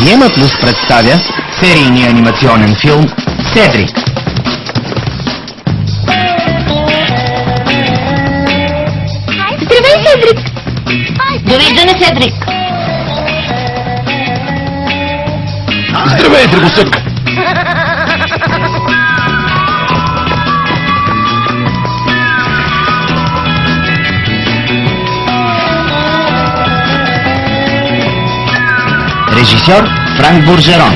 Приема Плюс представя серийния анимационен филм «Седрик». Здравей, Седрик! Довиждане, Седрик! Здравей, драгосък! Режисьор Франк Буржерон.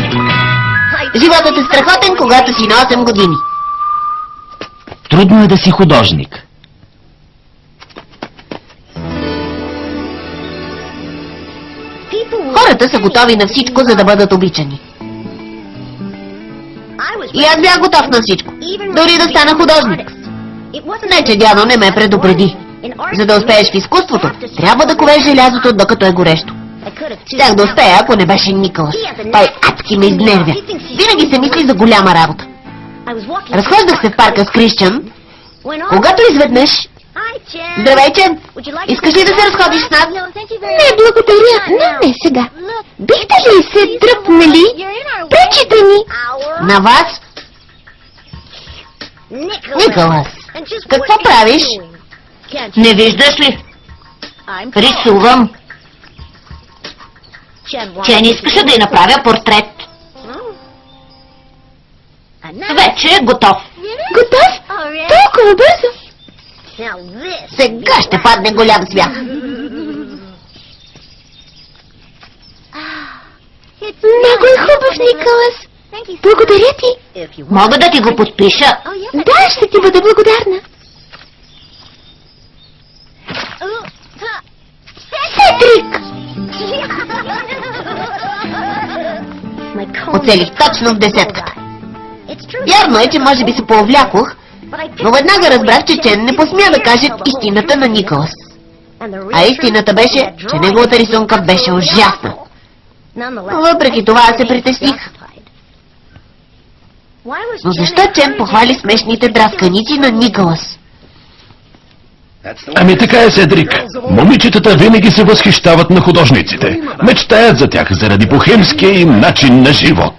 Животът е страхотен, когато си на 8 години. Трудно е да си художник. Хората са готови на всичко, за да бъдат обичани. И аз бях готов на всичко. Дори да стана художник. Не, че дядо не ме предупреди. За да успееш в изкуството, трябва да ковеш желязото, докато е горещо. Щях да успея, ако не беше Николас. Той адски ме изнервя. Винаги се мисли за голяма работа. Разхождах се в парка с Крисчън, когато изведнъж... Здравей, Чен! Искаш ли да се разходиш с нас? Не, благодаря. Не сега. Бихте ли се дръпнали? Пречите ни! На вас? Николас, какво правиш? Не виждаш ли? Рисувам. Чен искаше да й направя портрет. Вече е готов. Готов? Толкова бързо? Сега ще падне голям смях. Много е хубав, Николас. Благодаря ти. Мога да ти го подпиша? Да, ще ти бъда благодарна. Седрик! Оцелих точно в десетката. Вярно е, че може би се повлякох, но веднага разбрах, че Чен не посмя да каже истината на Николас. А истината беше, че неговата рисунка беше ужасна. Въпреки това аз се притесних. Но защо Чен похвали смешните драсканици на Николас? Ами така е, Седрик. Момичетата винаги се възхищават на художниците. Мечтаят за тях заради бохемския им начин на живот.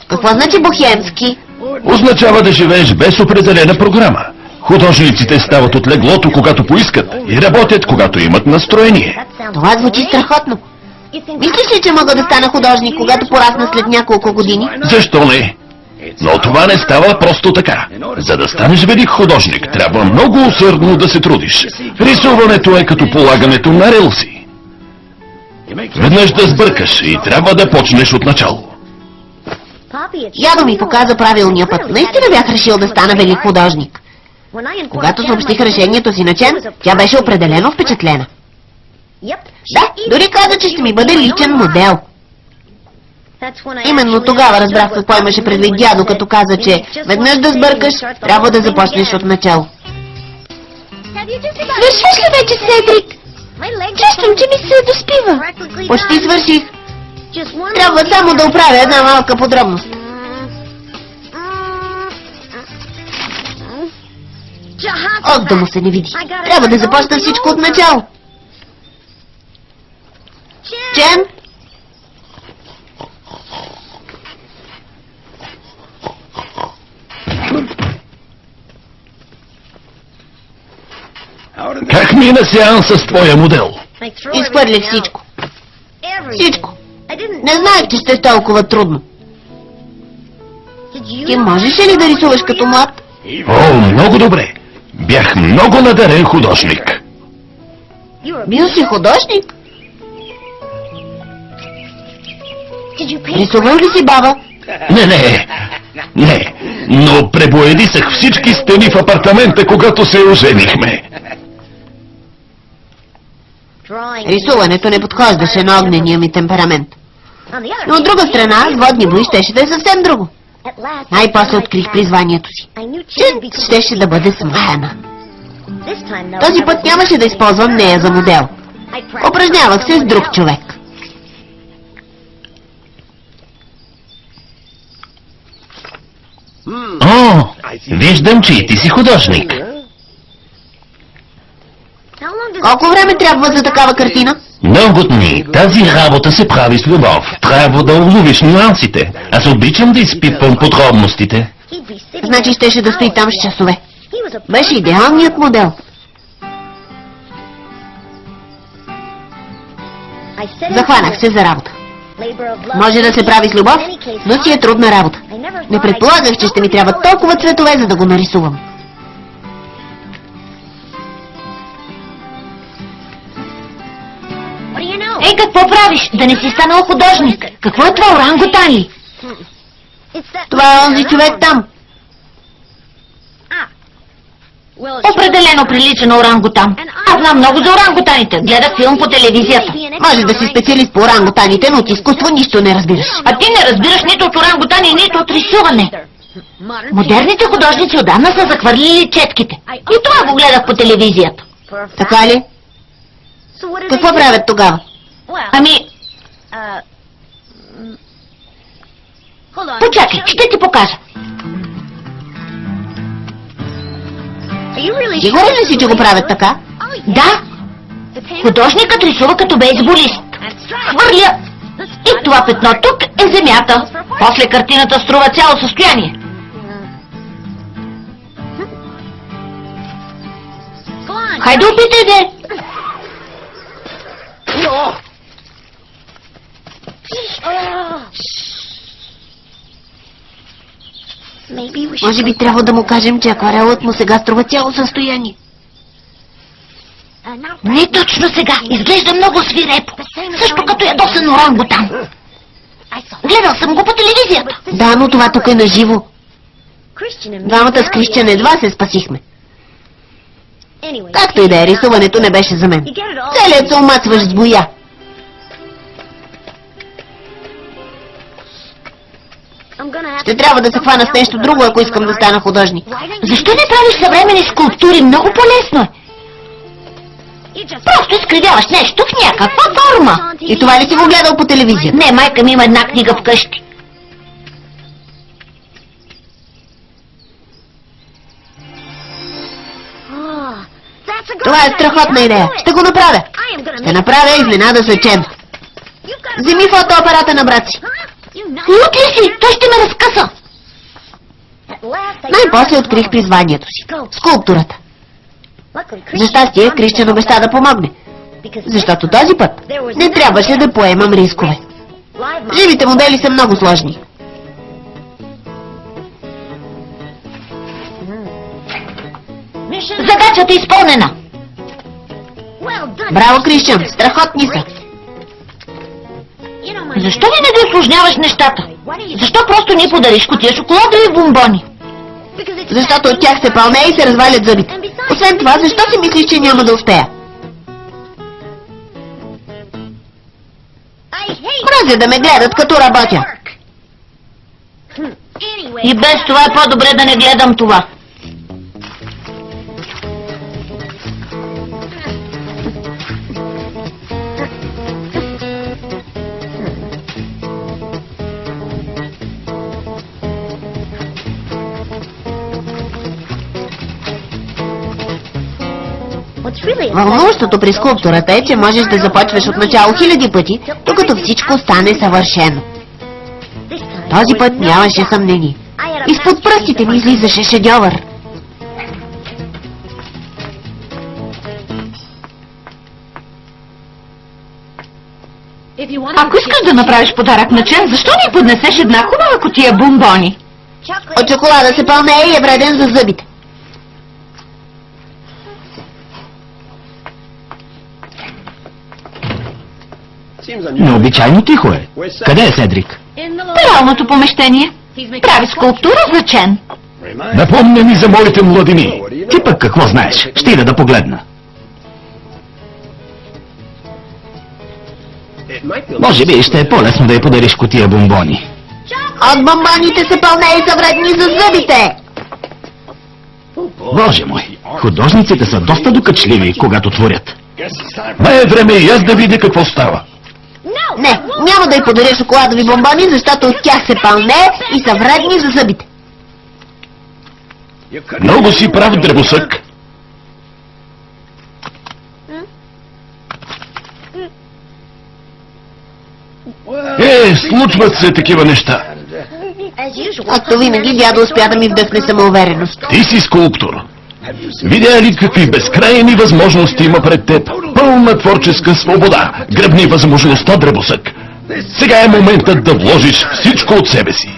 Какво значи бохемски? Означава да живееш без определена програма. Художниците стават от леглото, когато поискат, и работят, когато имат настроение. Това звучи страхотно. Мислиш ли, че мога да стана художник, когато порасна след няколко години? Защо не? Но това не става просто така. За да станеш велик художник, трябва много усърдно да се трудиш. Рисуването е като полагането на релси. Веднъж да сбъркаш и трябва да почнеш от начало. Ядо ми показа правилния път. Наистина бях решил да стана велик художник. Когато съобщих решението си на Чен, тя беше определено впечатлена. Да, дори каза, че ще ми бъде личен модел. Именно тогава разбрах какво имаше предвид дядо, като каза, че веднъж да сбъркаш, трябва да започнеш от начало. Свършваш ли вече, Седрик? Чувствам, че ми се доспива. Почти свърших. Трябва само да оправя една малка подробност. От да му се не види. Трябва да започна всичко от начало. Чен? Как мина сеанса с твоя модел? Изхвърлих всичко. Всичко. Не знаех, че ще е толкова трудно. Ти можеш ли да рисуваш като млад? О, много добре. Бях много надарен художник. Бил си художник? Рисувал ли си баба? Не, но пребоядисах всички стени в апартамента, когато се оженихме. Рисуването не подхождаше на огнения ми темперамент. Но от друга страна, с водни бои щеше да е съвсем друго. Най-после открих призванието си. Чен щеше да бъде смаяна. Този път нямаше да използвам нея за модел. Упражнявах се с друг човек. О, виждам, че и ти си художник. Колко време трябва за такава картина? Много дни. Тази работа се прави с любов. Трябва да уловиш нюансите. Аз обичам да изпипвам подробностите. Значи щеше да стои там с часове. Беше идеалният модел. Захванах се за работа. Може да се прави с любов, но си е трудна работа. Не предполагах, че ще ми трябва толкова цветове, за да го нарисувам. Ей, какво правиш? Да не си станал художник. Какво е това, орангутан ли? Това е онзи човек там. Определено прилича на орангутан. Аз знам много за орангутаните. Гледах филм по телевизията. Може да си специалист по орангутаните, но от изкуство нищо не разбираш. А ти не разбираш нито от орангутани, нито от рисуване. Модерните художници отдавна са захвърлили четките. И това го гледах по телевизията. Така ли? Какво правят тогава? Ами, почакай, ще ти покажа. Сигурен ли си, че го правят така? Да, художникът рисува като бейсболист. Хвърля и това петно тук е земята. После картината струва цяло състояние. Хайде опитай де. Може би трябва да му кажем, че акварелът му сега струва цяло състояние. Не точно сега. Изглежда много свирепо. Също като ядосан орангутан. Гледал съм го по телевизията. Да, но това тук е наживо. Двамата с Кристиан едва се спасихме. Както и да е, рисуването не беше за мен. Целият се омацваш с боя. Ще трябва да се хвана с нещо друго, ако искам да стана художник. Защо не правиш съвременни скулптури? Много по-лесно е. Просто изкривяваш нещо в някаква форма. И това ли си го гледал по телевизия? Не, майка ми има една книга вкъщи. Това е страхотна идея. Ще го направя. Ще направя изненада за Чен. Вземи фотоапарата на брат си. Лут ли си? Той ще ме разкъса. Най-после открих призванието си. Скулптурата. За щастие, Кристиан обеща да помогне. Защото този път не трябваше да поемам рискове. Живите модели са много сложни. Задачата е изпълнена. Браво, Кристиан, страхотни са. Защо ли не да усложняваш нещата? Защо просто ни подариш кутия шоколадови бомбони? Защото от тях се пълне и се развалят зъбите. Освен това, защо си мислиш, че няма да успея? Мразя да ме гледат като работя. И без това е по-добре да не гледам това. Вълнуващото при скулптурата е, че можеш да започваш от начало хиляди пъти, докато всичко стане съвършено. Този път нямаше съмнение. Изпод пръстите ми излизаше шедьовър. Ако искаш да направиш подарък на Чен, защо ни поднесеш една хубава кутия бомбони? От чоколада се пълне и е вреден за зъбите. Необичайно тихо е. Къде е Седрик? Пералното помещение. Прави скулптура за Чен. Напомня ми за моите младини. Ти пък какво знаеш? Ще ида да погледна. Може би ще е по-лесно да й подариш кутия бомбони. От бомбоните се пълне и са вредни за зъбите. Боже мой, художниците са доста докачливи, когато творят. Май е време и аз да видя какво става. Не, няма да й подаря шоколадови бомбони, защото от тях се пълне и са вредни за зъбите. Много си прав, дребосък. Случват се такива неща. Както винаги, дядо успя да ми вдъхне самоувереност. Ти си скулптор. Видя ли какви безкрайни възможности има пред теб? Пълна творческа свобода. Гръбни възможността, дребосък. Сега е моментът да вложиш всичко от себе си.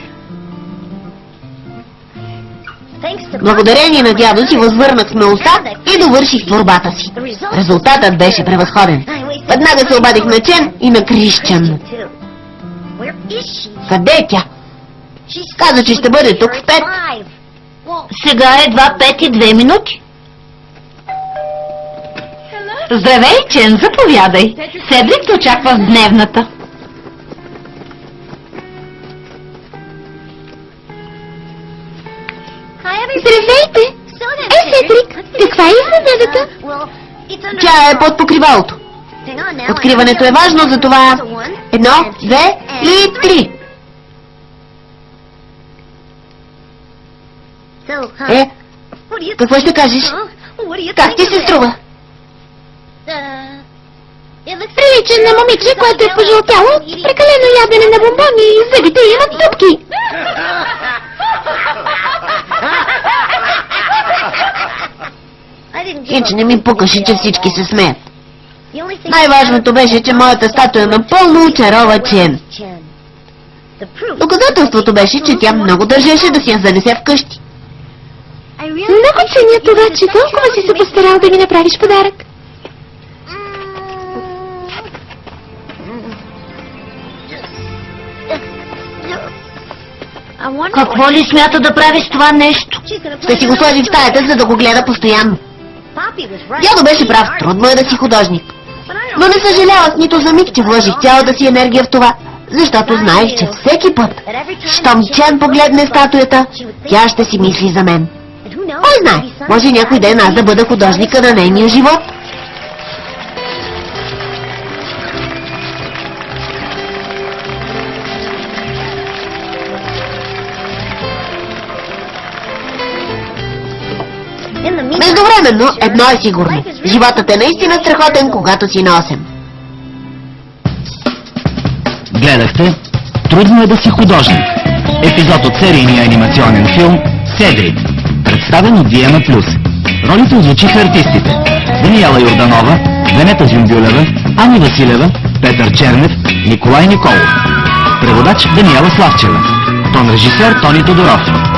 Благодарение на дядо си възвърнах смелостта и довърших творбата си. Резултатът беше превъзходен. Веднага се обадих на Чен и на Крищчан. Къде е тя? Каза, че ще бъде тук в 5. Сега е едва 5:02. Здравей, Чен, заповядай. Седрик те очаква в дневната. Здравейте! Седрик, каква е изненадата? Тя е под покривалото. Откриването е важно, за това 1, 2 и 3. Какво ще кажеш? Как ти се струва? Прилича на момиче, което е пожълтяло, прекалено ядене на бомбони и зъбите имат дупки. Хич не ми пукаше, че всички се смеят. Най-важното беше, че моята статуя напълно очарова Чен. Доказателството беше, че тя много държеше да си я занесе вкъщи. Много ценя това, че толкова си се постарал да ми направиш подарък. Какво ли смята да прави с това нещо? Ще си го сложи в стаята, за да го гледа постоянно. Дядо беше прав, трудно е да си художник. Но не съжалявах нито за миг, че вложих цялата си енергия в това, защото знаех, че всеки път, щом Чен погледне статуята, тя ще си мисли за мен. Кой знае, може някой ден аз да бъда художника на нейния живот. Междувременно, едно е сигурно. Животът е наистина страхотен, когато си на 8. Гледахте "Трудно е да си художник", епизод от серийния анимационен филм "Седрик", представен от Диема Плюс. Ролите озвучиха артистите: Даниела Йорданова, Венета Зюмбюлева, Ани Василева, Петър Чернев, Николай Николов. Преводач Даниела Славчева. Тон режисер Тони Тодоров.